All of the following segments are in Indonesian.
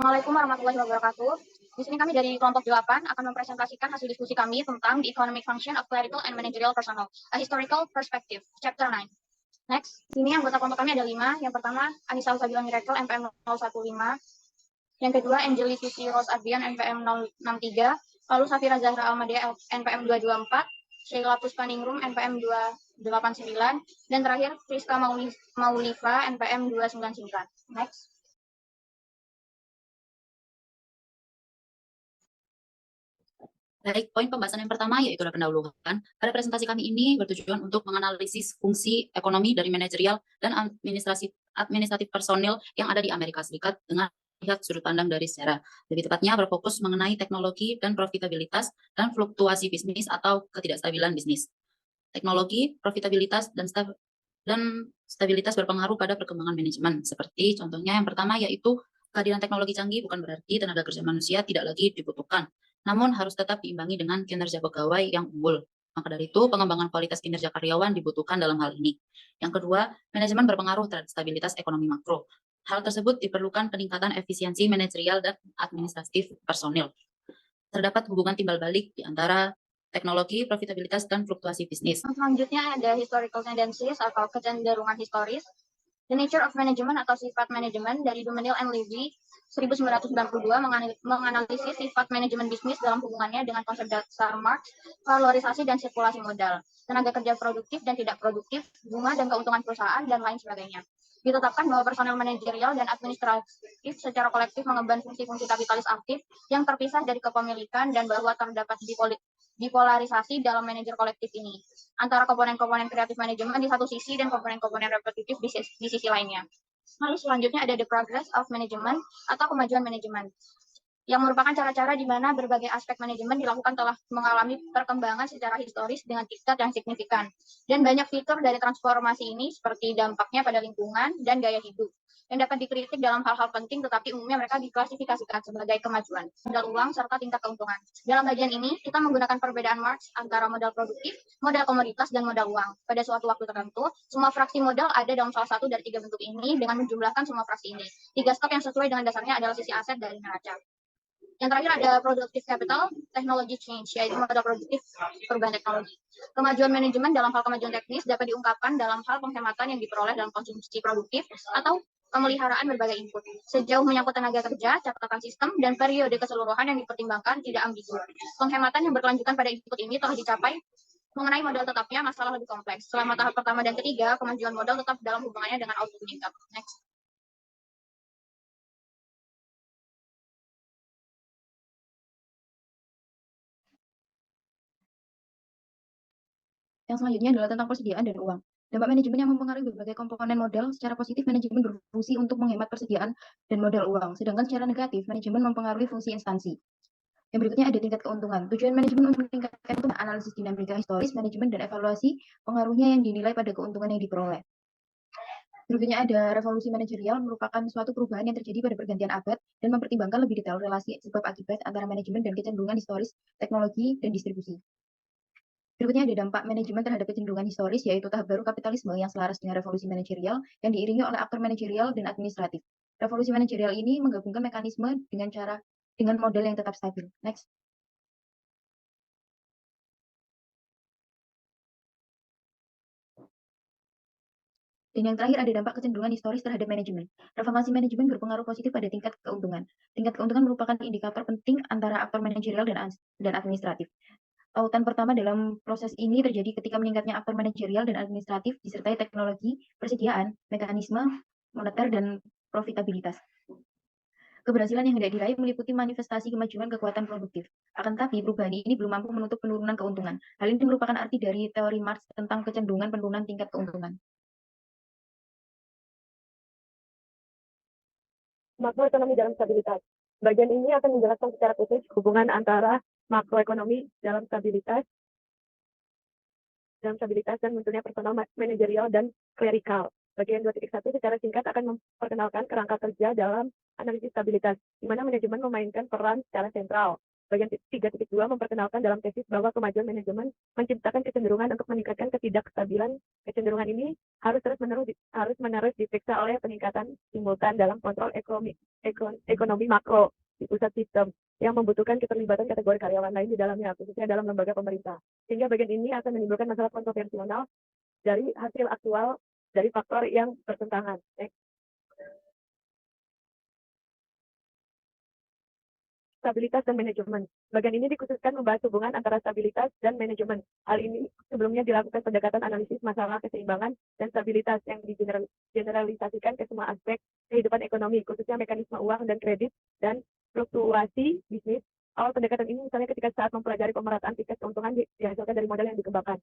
Assalamualaikum warahmatullahi wabarakatuh. Di sini kami dari kelompok 8 akan mempresentasikan hasil diskusi kami tentang The Economic Function of Clerical and Managerial Personnel, a Historical Perspective, Chapter 9. Next, sini anggota kelompok kami ada 5. Yang pertama, Anissa Alsabila Miracle, MPM 015. Yang kedua, Angeli Sisi Rose Adrian, NPM 063. Lalu Safira Zahra Almadea, NPM 224. Sheila Puspaningrum, NPM 289. Dan terakhir, Friska Maulifa, NPM 299. Next. Baik, poin pembahasan yang pertama yaitu pendahuluan. Pada presentasi kami ini bertujuan untuk menganalisis fungsi ekonomi dari manajerial dan administratif personil yang ada di Amerika Serikat dengan lihat sudut pandang dari sejarah. Lebih tepatnya berfokus mengenai teknologi dan profitabilitas dan fluktuasi bisnis atau ketidakstabilan bisnis. Teknologi, profitabilitas, dan stabilitas berpengaruh pada perkembangan manajemen. Seperti contohnya yang pertama yaitu kehadiran teknologi canggih bukan berarti tenaga kerja manusia tidak lagi dibutuhkan, namun harus tetap diimbangi dengan kinerja pegawai yang unggul. Maka dari itu, pengembangan kualitas kinerja karyawan dibutuhkan dalam hal ini. Yang kedua, manajemen berpengaruh terhadap stabilitas ekonomi makro. Hal tersebut diperlukan peningkatan efisiensi manajerial dan administratif personil. Terdapat hubungan timbal balik di antara teknologi, profitabilitas, dan fluktuasi bisnis. Selanjutnya ada historical tendencies atau kecenderungan historis. The Nature of Management atau sifat manajemen dari Dumenil and Levy 1992 menganalisis sifat manajemen bisnis dalam hubungannya dengan konsep dasar Marx, valorisasi dan sirkulasi modal, tenaga kerja produktif dan tidak produktif, bunga dan keuntungan perusahaan, dan lain sebagainya. Ditetapkan bahwa personel manajerial dan administratif secara kolektif mengemban fungsi-fungsi kapitalis aktif yang terpisah dari kepemilikan dan bahwa terdapat dipolarisasi dalam manajer kolektif ini antara komponen-komponen kreatif manajemen di satu sisi dan komponen-komponen repetitif di sisi lainnya. Lalu selanjutnya ada the progress of management atau kemajuan manajemen, yang merupakan cara-cara di mana berbagai aspek manajemen dilakukan telah mengalami perkembangan secara historis dengan tingkat yang signifikan. Dan banyak fitur dari transformasi ini seperti dampaknya pada lingkungan dan gaya hidup yang dapat dikritik dalam hal-hal penting, tetapi umumnya mereka diklasifikasikan sebagai kemajuan, modal uang, serta tingkat keuntungan. Dalam bagian ini, kita menggunakan perbedaan Marx antara modal produktif, modal komoditas, dan modal uang. Pada suatu waktu tertentu, semua fraksi modal ada dalam salah satu dari 3 bentuk ini dengan menjumlahkan semua fraksi ini. 3 stok yang sesuai dengan dasarnya adalah sisi aset dari neraca. Yang terakhir ada productive capital, technology change, yaitu modal produktif perubahan teknologi. Kemajuan manajemen dalam hal kemajuan teknis dapat diungkapkan dalam hal penghematan yang diperoleh dalam konsumsi produktif atau pemeliharaan berbagai input. Sejauh menyangkut tenaga kerja, catatan sistem, dan periode keseluruhan yang dipertimbangkan tidak ambigu. Penghematan yang berkelanjutan pada input ini telah dicapai. Mengenai modal tetapnya, masalah lebih kompleks. Selama tahap pertama dan ketiga, kemajuan modal tetap dalam hubungannya dengan output income. Next. Yang selanjutnya adalah tentang persediaan dan uang. Dampak manajemen yang mempengaruhi berbagai komponen modal. Secara positif, manajemen berfungsi untuk menghemat persediaan dan modal uang. Sedangkan secara negatif, manajemen mempengaruhi fungsi instansi. Yang berikutnya ada tingkat keuntungan. Tujuan manajemen untuk meningkatkan keuntungan, analisis dinamika historis manajemen dan evaluasi pengaruhnya yang dinilai pada keuntungan yang diperoleh. Berikutnya ada revolusi manajerial, merupakan suatu perubahan yang terjadi pada pergantian abad dan mempertimbangkan lebih detail relasi sebab akibat antara manajemen dan kecenderungan historis, teknologi, dan distribusi. Berikutnya ada dampak manajemen terhadap kecenderungan historis, yaitu tahap baru kapitalisme yang selaras dengan revolusi manajerial yang diiringi oleh aktor manajerial dan administratif. Revolusi manajerial ini menggabungkan mekanisme dengan model yang tetap stabil. Next. Dan yang terakhir ada dampak kecenderungan historis terhadap manajemen. Reformasi manajemen berpengaruh positif pada tingkat keuntungan. Tingkat keuntungan merupakan indikator penting antara aktor manajerial dan administratif. Tautan pertama dalam proses ini terjadi ketika meningkatnya aktor manajerial dan administratif disertai teknologi, persediaan, mekanisme, moneter, dan profitabilitas. Keberhasilan yang hendak diraih meliputi manifestasi kemajuan kekuatan produktif. Akan tetapi, perubahan ini belum mampu menutup penurunan keuntungan. Hal ini merupakan arti dari teori Marx tentang kecenderungan penurunan tingkat keuntungan. Makroekonomi dalam stabilitas. Bagian ini akan menjelaskan secara khusus hubungan antara makroekonomi dalam stabilitas dan munculnya personal manajerial dan klerikal. Bagian 2.1 secara singkat akan memperkenalkan kerangka kerja dalam analisis stabilitas, di mana manajemen memainkan peran secara sentral. Bagian 3.2 memperkenalkan dalam tesis bahwa kemajuan manajemen menciptakan kecenderungan untuk meningkatkan ketidakstabilan. Kecenderungan ini harus terus-menerus diperiksa oleh peningkatan simultan dalam kontrol ekonomi makro di pusat sistem yang membutuhkan keterlibatan kategori karyawan lain di dalamnya, khususnya dalam lembaga pemerintah. Sehingga bagian ini akan menimbulkan masalah kontroversial dari hasil aktual dari faktor yang bertentangan. Stabilitas dan manajemen. Bagian ini dikhususkan membahas hubungan antara stabilitas dan manajemen. Hal ini sebelumnya dilakukan pendekatan analisis masalah keseimbangan dan stabilitas yang digeneralisasikan ke semua aspek kehidupan ekonomi, khususnya mekanisme uang dan kredit dan fluktuasi bisnis. Awal pendekatan ini misalnya ketika saat mempelajari pemerataan tingkat keuntungan dihasilkan dari model yang dikembangkan.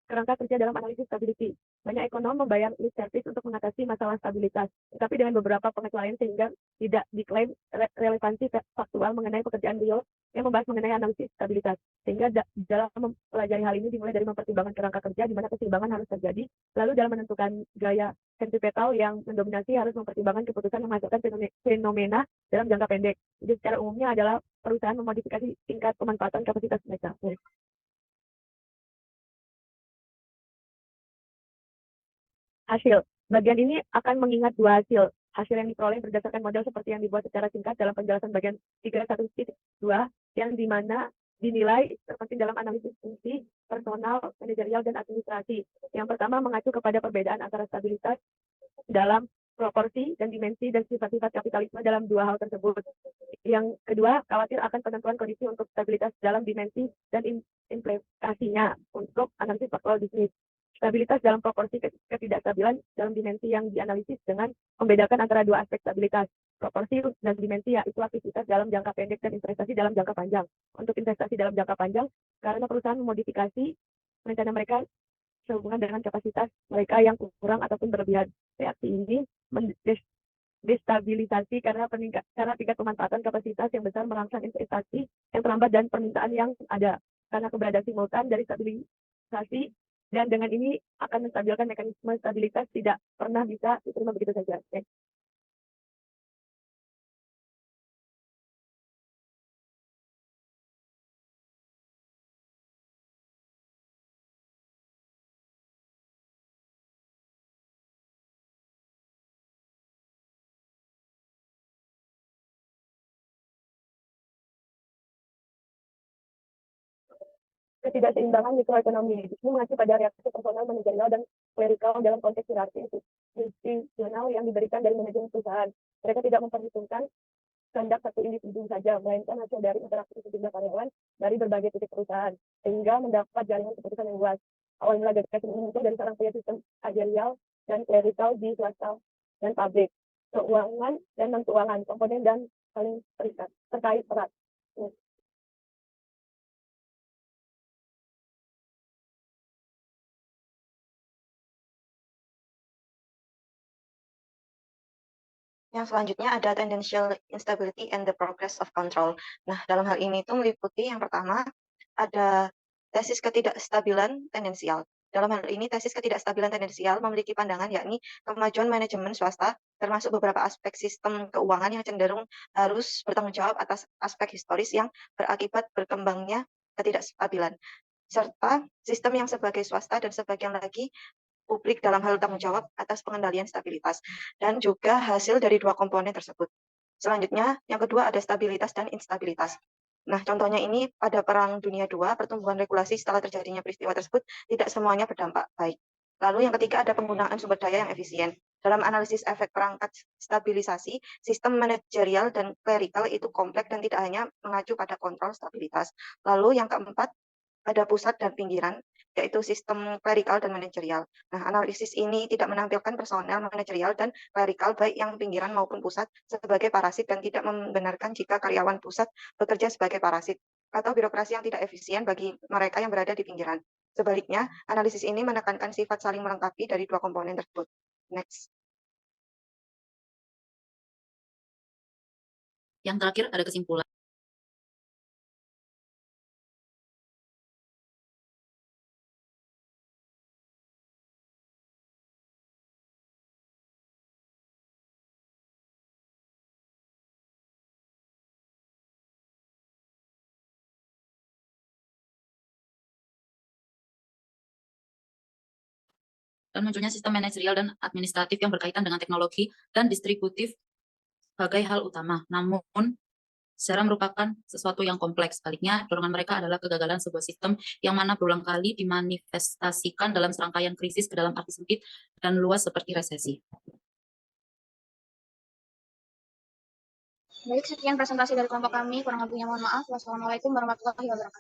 Kerangka kerja dalam analisis stability. Banyak ekonom membayar lip service untuk mengatasi masalah stabilitas, tetapi dengan beberapa pengecualian sehingga tidak diklaim relevansi faktual mengenai pekerjaan beliau yang membahas mengenai analisis stabilitas. Sehingga dalam mempelajari hal ini dimulai dari mempertimbangkan kerangka kerja di mana keseimbangan harus terjadi, lalu dalam menentukan gaya sentripetal yang mendominasi harus mempertimbangkan keputusan menghasilkan fenomena dalam jangka pendek. Jadi secara umumnya adalah perusahaan memodifikasi tingkat pemanfaatan kapasitas mereka. Hasil. Bagian ini akan mengingat dua hasil. Hasil yang diperoleh berdasarkan model seperti yang dibuat secara singkat dalam penjelasan bagian 3.1.2 yang dimana dinilai terpenting dalam analisis fungsi, personal, manajerial, dan administrasi. Yang pertama mengacu kepada perbedaan antara stabilitas dalam proporsi dan dimensi dan sifat-sifat kapitalisme dalam dua hal tersebut. Yang kedua, khawatir akan penentuan kondisi untuk stabilitas dalam dimensi dan implikasinya untuk analisis faktual bisnis. Stabilitas dalam proporsi ketidakstabilan dalam dimensi yang dianalisis dengan membedakan antara dua aspek stabilitas. Proporsi dan dimensi yaitu aktivitas dalam jangka pendek dan investasi dalam jangka panjang. Untuk investasi dalam jangka panjang, karena perusahaan memodifikasi rencana mereka sehubungan dengan kapasitas mereka yang kurang ataupun berlebihan. Reaksi ini destabilisasi karena tingkat pemanfaatan kapasitas yang besar merangsang investasi yang terlambat dan permintaan yang ada. Karena keberadaan simultan dari stabilisasi dan dengan ini akan menstabilkan mekanisme stabilitas tidak pernah bisa diterima begitu saja. Ketidakseimbangan mikroekonomi. Ini mengacu pada reaksi personal, manajerial, dan klerikal dalam konteks hierarki institusional yang diberikan dari manajemen perusahaan. Mereka tidak memperhitungkan kehendak satu individu saja, melainkan hasil dari interaksi sejumlah karyawan dari berbagai titik perusahaan, sehingga mendapat jaringan keputusan yang luas. Awal mula gagasan ini muncul dari seorang punya sistem manajerial dan klerikal di swasta dan pabrik, keuangan dan non-keuangan, komponen dan saling terkait erat. Yang selanjutnya ada tendential instability and the progress of control. Nah, dalam hal ini itu meliputi yang pertama ada tesis ketidakstabilan tendensial. Dalam hal ini tesis ketidakstabilan tendensial memiliki pandangan yakni kemajuan manajemen swasta termasuk beberapa aspek sistem keuangan yang cenderung harus bertanggung jawab atas aspek historis yang berakibat berkembangnya ketidakstabilan serta sistem yang sebagai swasta dan sebagian lagi publik dalam hal tanggung jawab atas pengendalian stabilitas dan juga hasil dari dua komponen tersebut. Selanjutnya, yang kedua ada stabilitas dan instabilitas. Nah, contohnya ini pada Perang Dunia II, pertumbuhan regulasi setelah terjadinya peristiwa tersebut tidak semuanya berdampak baik. Lalu yang ketiga ada penggunaan sumber daya yang efisien. Dalam analisis efek perangkat stabilisasi, sistem manajerial dan klerikal itu kompleks dan tidak hanya mengacu pada kontrol stabilitas. Lalu yang keempat ada pusat dan pinggiran, yaitu sistem klerikal dan manajerial. Nah, analisis ini tidak menampilkan personel manajerial dan klerikal baik yang pinggiran maupun pusat sebagai parasit dan tidak membenarkan jika karyawan pusat bekerja sebagai parasit atau birokrasi yang tidak efisien bagi mereka yang berada di pinggiran. Sebaliknya, analisis ini menekankan sifat saling melengkapi dari dua komponen tersebut. Next. Yang terakhir ada kesimpulan. dan munculnya sistem manajerial dan administratif yang berkaitan dengan teknologi dan distributif sebagai hal utama. Namun, secara merupakan sesuatu yang kompleks. Sebaliknya, dorongan mereka adalah kegagalan sebuah sistem yang mana berulang kali dimanifestasikan dalam serangkaian krisis ke dalam arti sempit dan luas seperti resesi. Baik, sekian presentasi dari kelompok kami. Kurang lebihnya mohon maaf. Wassalamualaikum warahmatullahi wabarakatuh.